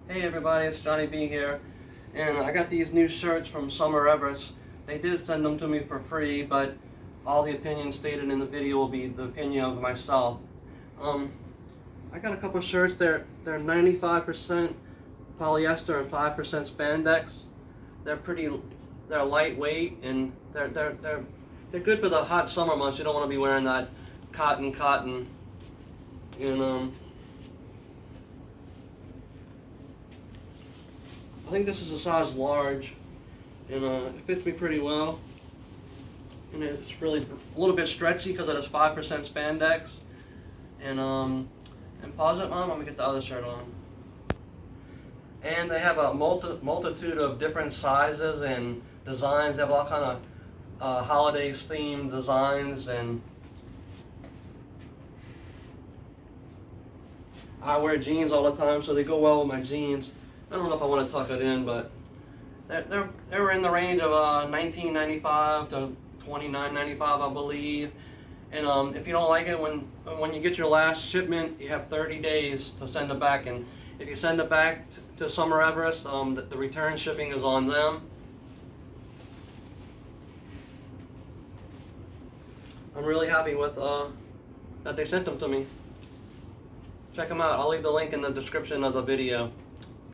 Hey everybody, it's Johnny B here, and I got these new shirts from Everest. They did send them to me for free, but all the opinions stated in the video will be the opinion of myself. I got a couple shirts. They're 95% polyester and 5% spandex. They're lightweight, and they're good for the hot summer months. You don't want to be wearing that cotton, and I think this is a size large, and it fits me pretty well. And it's really a little bit stretchy because it has 5% spandex. And pause it, Mom. I'm gonna get the other shirt on. And they have a multitude of different sizes and designs. They have all kind of holidays themed designs, and I wear jeans all the time, so they go well with my jeans. I don't know if I want to tuck it in, but they were in the range of $19.95 to $29.95, I believe. And if you don't like it, when you get your last shipment, you have 30 days to send it back. And if you send it back to Everest, the return shipping is on them. I'm really happy with that they sent them to me. Check them out. I'll leave the link in the description of the video.